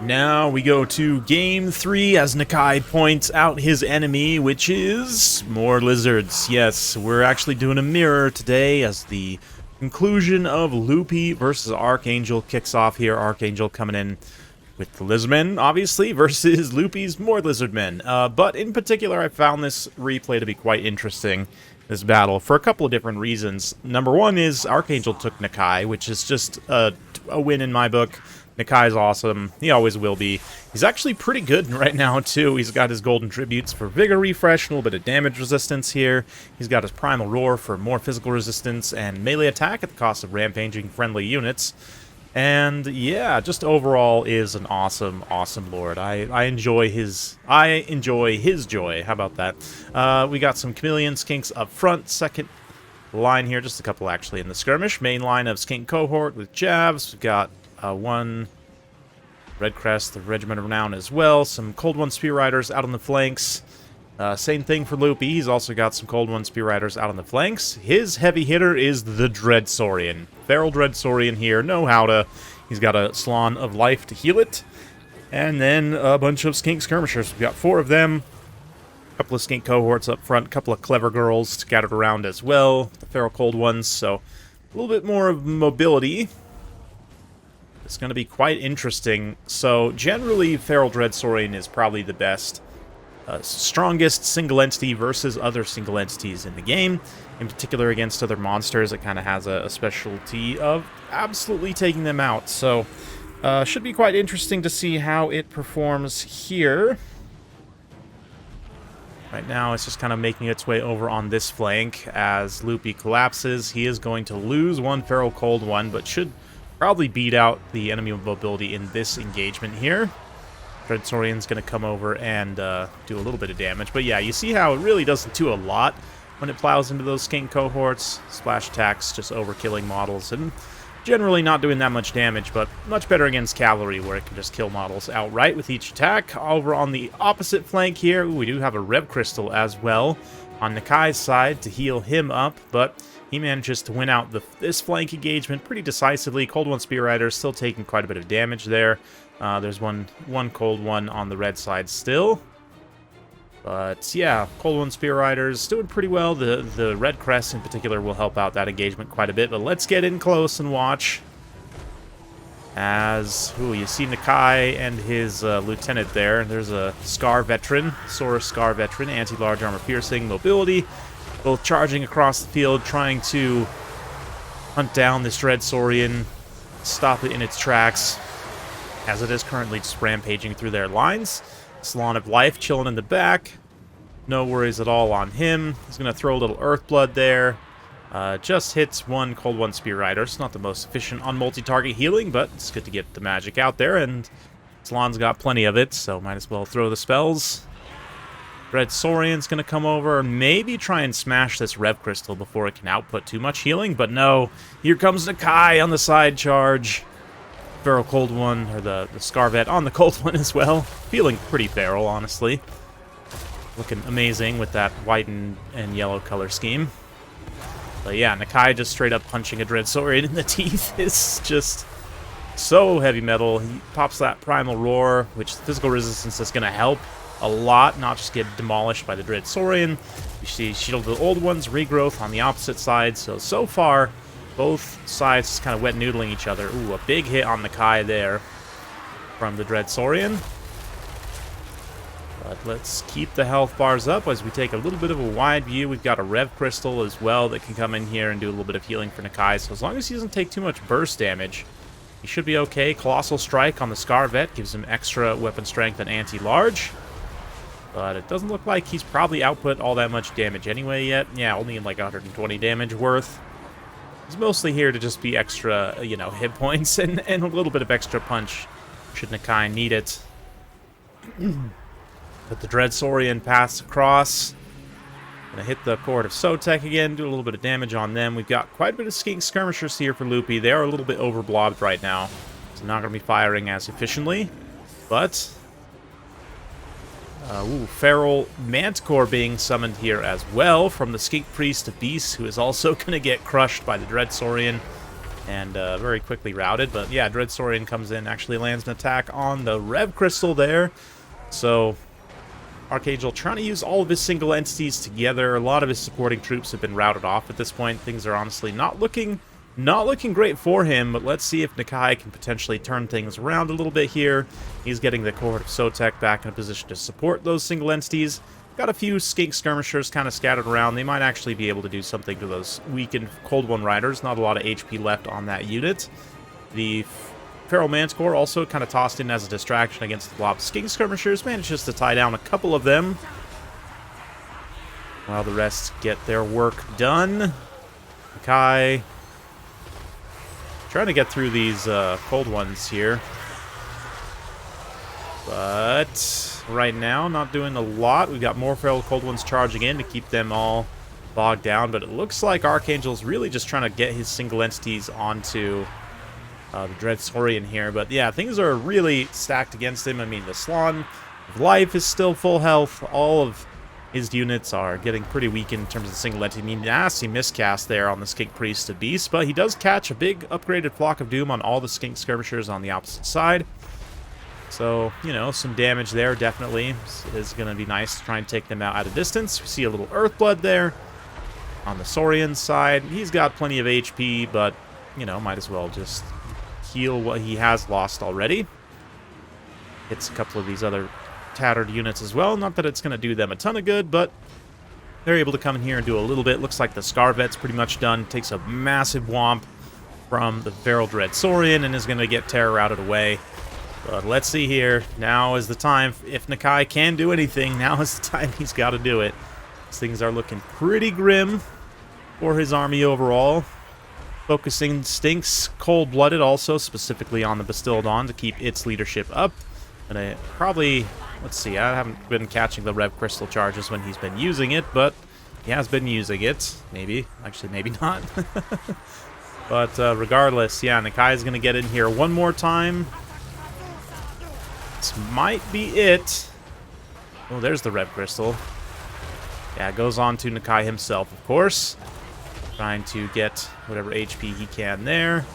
Now we go to game 3 as Nakai points out his enemy, which is more lizards. Yes, we're actually doing a mirror today as the conclusion of Loopy versus Archangel kicks off here. Archangel coming in with the Lizardmen, obviously, versus Loopy's more Lizardmen. But in particular, I found this replay to be quite interesting, this battle, for a couple of different reasons. Number one is Archangel took Nakai, which is just a win in my book. Nakai's awesome. He always will be. He's actually pretty good right now, too. He's got his golden tributes for Vigor Refresh, a little bit of damage resistance here. He's got his Primal Roar for more physical resistance and melee attack at the cost of rampaging friendly units. And yeah, just overall is an awesome, awesome lord. I enjoy his joy. How about that? We got some chameleon skinks up front. Second line here, just a couple actually in the skirmish. Main line of skink cohort with jabs. We've got one Red Crest, the Regiment of Renown as well. Some Cold One Spear Riders out on the flanks. Same thing for Loopy. He's also got some Cold One Spear Riders out on the flanks. His heavy hitter is the Dread Saurian. Feral Dread Saurian here. No howda. He's got a Salon of Life to heal it. And then a bunch of Skink Skirmishers. We've got 4 of them. A couple of Skink cohorts up front. A couple of Clever Girls scattered around as well. The Feral Cold Ones. So a little bit more of mobility. It's going to be quite interesting. So generally, Feral Dread Saurian is probably the best, strongest single entity versus other single entities in the game. In particular, against other monsters, it kind of has a specialty of absolutely taking them out. So should be quite interesting to see how it performs here. Right now, it's just kind of making its way over on this flank. As Loopy collapses, he is going to lose one Feral Cold One, but should probably beat out the enemy mobility in this engagement here. Dread Saurian's going to come over and do a little bit of damage. But yeah, you see how it really doesn't do a lot when it plows into those skink cohorts. Splash attacks, just overkilling models, and generally not doing that much damage, but much better against cavalry, where it can just kill models outright with each attack. Over on the opposite flank here, we do have a Rev Crystal as well on Nakai's side to heal him up, but he manages to win out this flank engagement pretty decisively. Cold One Spear Rider still taking quite a bit of damage there. There's one Cold One on the red side still. But yeah, Cold One Spear Riders doing pretty well. The Red Crest in particular will help out that engagement quite a bit. But let's get in close and watch. As, you see Nakai and his lieutenant there. There's a Scar Veteran, Saurus Scar Veteran, anti-large armor piercing, mobility. Both charging across the field, trying to hunt down this Dread Saurian, stop it in its tracks, as it is currently just rampaging through their lines. Salon of Life chilling in the back. No worries at all on him. He's going to throw a little Earthblood there. Just hits one Cold One Spear Rider. It's not the most efficient on multi-target healing, but it's good to get the magic out there, and Salon's got plenty of it, so might as well throw the spells. Dread Saurian's going to come over and maybe try and smash this Rev Crystal before it can output too much healing, but no. Here comes Nakai on the side charge. Feral Cold One, or the Scarvet on the Cold One as well. Feeling pretty feral, honestly. Looking amazing with that white and yellow color scheme. But yeah, Nakai just straight up punching a Dread Saurian in the teeth is just so heavy metal. He pops that Primal Roar, which physical resistance is going to help a lot, not just get demolished by the Dread Saurian. You see Shield of the Old Ones, regrowth on the opposite side. So far, both sides just kind of wet noodling each other. Ooh, a big hit on Nakai there from the Dread Saurian. But let's keep the health bars up as we take a little bit of a wide view. We've got a Rev Crystal as well that can come in here and do a little bit of healing for Nakai. So as long as he doesn't take too much burst damage, he should be okay. Colossal Strike on the Scarvet gives him extra weapon strength and anti-large. But it doesn't look like he's probably output all that much damage anyway yet. Yeah, only like 120 damage worth. He's mostly here to just be extra, hit points and a little bit of extra punch should Nakai need it. But the Dread Saurian pass across. Gonna hit the Court of Sotek again, do a little bit of damage on them. We've got quite a bit of Skink Skirmishers here for Loopy. They are a little bit overblobbed right now, so not gonna be firing as efficiently. But Feral Manticore being summoned here as well from the Skink Priest of Beasts, who is also going to get crushed by the Dread Saurian. and very quickly routed. But yeah, Dread Saurian comes in, actually lands an attack on the Rev Crystal there. So Archangel trying to use all of his single entities together. A lot of his supporting troops have been routed off at this point. Things are honestly not looking great for him, but let's see if Nakai can potentially turn things around a little bit here. He's getting the Cohort of Sotek back in a position to support those single entities. Got a few Skink Skirmishers kind of scattered around. They might actually be able to do something to those weakened Cold One Riders. Not a lot of HP left on that unit. The Feral Manticore also kind of tossed in as a distraction against the blob Skink Skirmishers. Manages to tie down a couple of them, while the rest get their work done. Nakai trying to get through these cold ones here, but right now not doing a lot. We've got more feral cold ones charging in to keep them all bogged down, but it looks like Archangel's really just trying to get his single entities onto the Dread Saurian here. But yeah, things are really stacked against him. I mean, the Slan of Life is still full health. All of his units are getting pretty weak in terms of the single entity. I mean, nasty miscast there on the Skink Priest to Beast, but he does catch a big upgraded Flock of Doom on all the Skink Skirmishers on the opposite side. So, you know, some damage there definitely is going to be nice to try and take them out at a distance. We see a little Earthblood there on the Saurian side. He's got plenty of HP, but, you know, might as well just heal what he has lost already. Hits a couple of these other tattered units as well. Not that it's going to do them a ton of good, but they're able to come in here and do a little bit. Looks like the Scarvet's pretty much done. Takes a massive womp from the Feral Dread Saurian and is going to get terror routed away. But let's see here. Now is the time. If Nakai can do anything, now is the time he's got to do it. Things are looking pretty grim for his army overall. Focusing Stinks cold-blooded also, specifically on the Bastildon to keep its leadership up. And I probably... Let's see, I haven't been catching the Rev Crystal charges when he's been using it, but he has been using it. Maybe. Actually, maybe not. But regardless, yeah, Nakai's going to get in here one more time. This might be it. Oh, there's the Rev Crystal. Yeah, it goes on to Nakai himself, of course. Trying to get whatever HP he can there.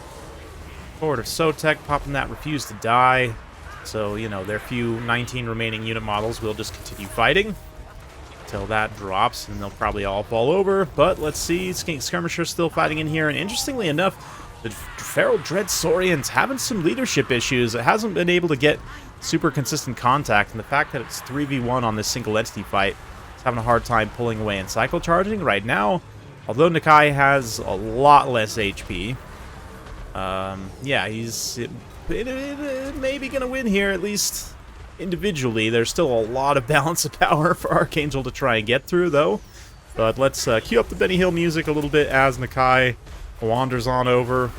Cohort of Sotek popping that Refuse to Die. So, you know, their few 19 remaining unit models will just continue fighting until that drops, and they'll probably all fall over. But let's see, Skink Skirmisher's still fighting in here, and interestingly enough, the Feral Dread Saurian's having some leadership issues. It hasn't been able to get super consistent contact, and the fact that it's 3v1 on this single entity fight, it's having a hard time pulling away and cycle charging right now. Although Nakai has a lot less HP, yeah, he's maybe going to win here, at least individually. There's still a lot of balance of power for Archangel to try and get through, though. But let's cue up the Benny Hill music a little bit as Nakai wanders on over.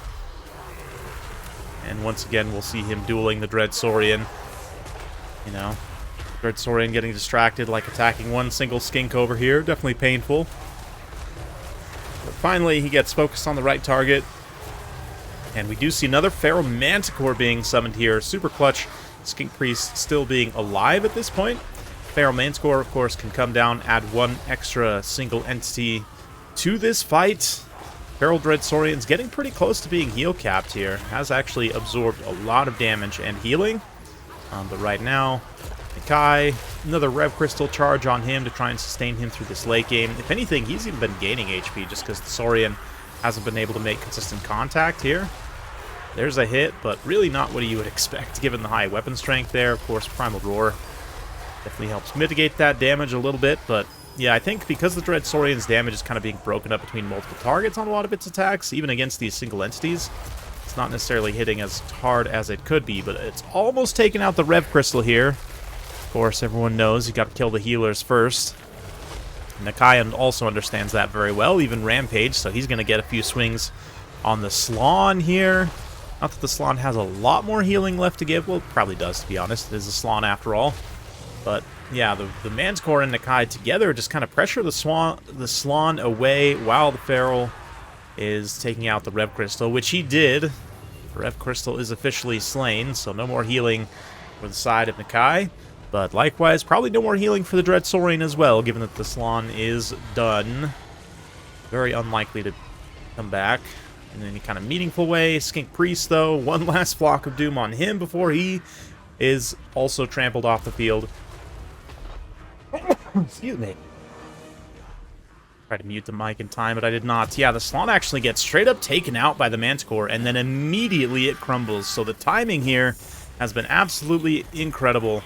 And once again, we'll see him dueling the Dread Saurian. You know, Dread Saurian getting distracted, like attacking one single skink over here. Definitely painful. But finally, he gets focused on the right target. And we do see another Feral Manticore being summoned here. Super clutch. Skink Priest still being alive at this point. Feral Manticore, of course, can come down, add one extra single entity to this fight. Feral Dread Saurian's getting pretty close to being heal capped here. Has actually absorbed a lot of damage and healing. But right now, Nakai, another Rev Crystal charge on him to try and sustain him through this late game. If anything, he's even been gaining HP just because the Saurian hasn't been able to make consistent contact here. There's a hit, but really not what you would expect given the high weapon strength there. Of course, Primal Roar definitely helps mitigate that damage a little bit, but yeah, I think because the Dread Saurian's damage is kind of being broken up between multiple targets on a lot of its attacks, even against these single entities, it's not necessarily hitting as hard as it could be, but it's almost taken out the Rev Crystal here. Of course, everyone knows you got to kill the healers first. Nakai also understands that very well, even Rampage, so he's going to get a few swings on the Slan here. Not that the Slan has a lot more healing left to give. Well, it probably does, to be honest. It is a Slan after all. But yeah, the Manticore and Nakai together just kind of pressure the Slan away while the Feral is taking out the Rev Crystal, which he did. The Rev Crystal is officially slain, so no more healing for the side of Nakai. But likewise, probably no more healing for the Dread Saurian as well, given that the Slan is done. Very unlikely to come back. in any kind of meaningful way. Skink Priest, though, one last Flock of Doom on him before he is also trampled off the field. Excuse me. Tried to mute the mic in time, but I did not. Yeah, the Slot actually gets straight up taken out by the Manticore, and then immediately it crumbles. So the timing here has been absolutely incredible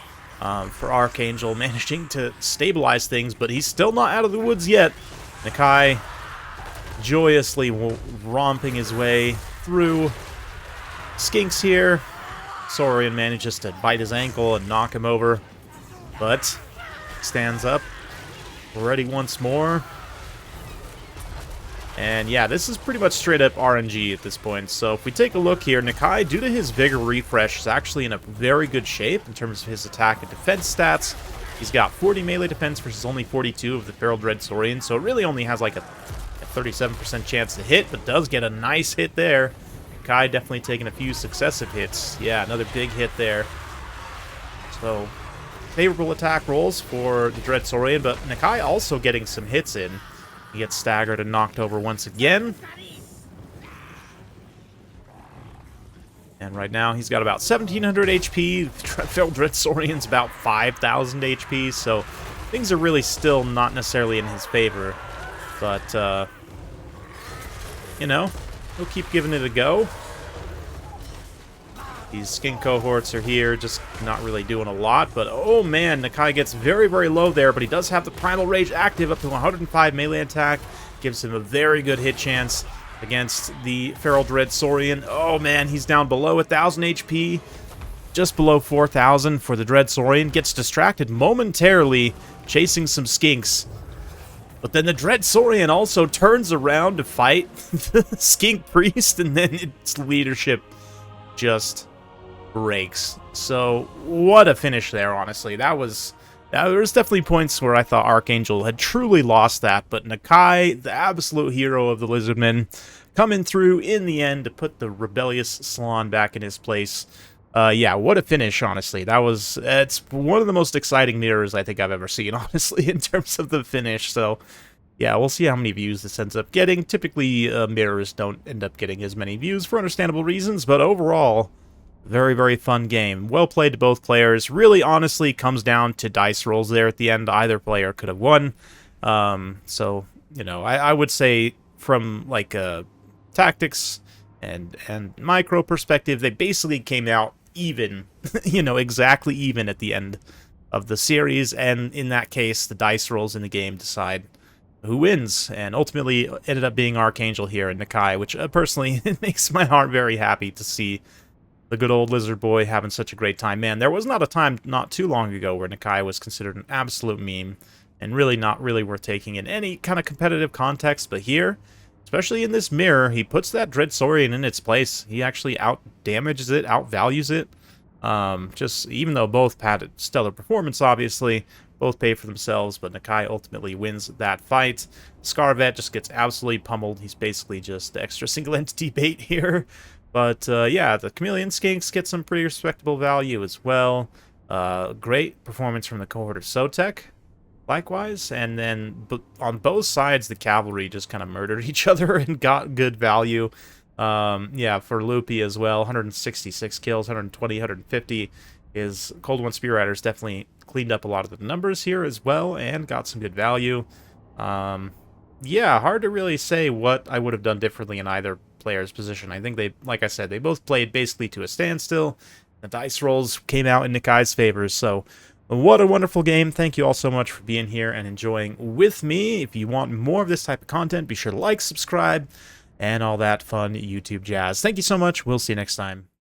for Archangel, managing to stabilize things, but he's still not out of the woods yet. Nakai joyously romping his way through Skinks here. Saurian manages to bite his ankle and knock him over, but stands up, ready once more. And yeah, this is pretty much straight up RNG at this point. So if we take a look here, Nakai, due to his Vigor refresh, is actually in a very good shape in terms of his attack and defense stats. He's got 40 melee defense versus only 42 of the Feral Dread Saurian, so it really only has like a 37% chance to hit, but does get a nice hit there. Nakai definitely taking a few successive hits. Yeah, another big hit there. So favorable attack rolls for the Dread Saurian, but Nakai also getting some hits in. He gets staggered and knocked over once again. And right now he's got about 1,700 HP. Feral Dread Saurian's about 5,000 HP, so things are really still not necessarily in his favor. But, you know, he'll keep giving it a go. These Skink cohorts are here, just not really doing a lot. But, oh man, Nakai gets very, very low there, but he does have the Primal Rage active up to 105 melee attack. Gives him a very good hit chance against the Feral Dread Saurian. Oh man, he's down below 1,000 HP. Just below 4,000 for the Dread Saurian. Gets distracted momentarily, chasing some Skinks. But then the Dread Saurian also turns around to fight the Skink Priest, and then its leadership just breaks. So what a finish there, honestly. There was definitely points where I thought Archangel had truly lost that, but Nakai, the absolute hero of the Lizardmen, coming through in the end to put the rebellious Salon back in his place. Yeah, what a finish, honestly. It's one of the most exciting mirrors I think I've ever seen, honestly, in terms of the finish. So yeah, we'll see how many views this ends up getting. Typically, mirrors don't end up getting as many views for understandable reasons, but overall, very, very fun game. Well played to both players. Really, honestly, comes down to dice rolls there at the end. Either player could have won. So, you know, I would say from, like, a tactics and micro perspective, they basically came out even, you know, exactly even at the end of the series. And in that case, the dice rolls in the game decide who wins, and ultimately ended up being Archangel here and Nakai, which personally it makes my heart very happy to see the good old Lizard Boy having such a great time. Man, there was not a time not too long ago where Nakai was considered an absolute meme, and really not really worth taking in any kind of competitive context, but here, especially in this mirror, he puts that Dread Saurian in its place. He actually out-damages it, outvalues it. Just, even though both had a stellar performance, obviously, both pay for themselves, but Nakai ultimately wins that fight. Scarvet just gets absolutely pummeled. He's basically just extra single entity bait here. But yeah, the Chameleon Skinks get some pretty respectable value as well. Great performance from the cohort of Sotek, likewise. And then on both sides, the cavalry just kind of murdered each other and got good value. Yeah, for Loopy as well, 166 kills, 120, 150. His Cold One Spear Riders definitely cleaned up a lot of the numbers here as well and got some good value. Yeah, hard to really say what I would have done differently in either player's position. I think they, like I said, they both played basically to a standstill. The dice rolls came out in Nakai's favor, so what a wonderful game. Thank you all so much for being here and enjoying with me. If you want more of this type of content, be sure to like, subscribe, and all that fun YouTube jazz. Thank you so much. We'll see you next time.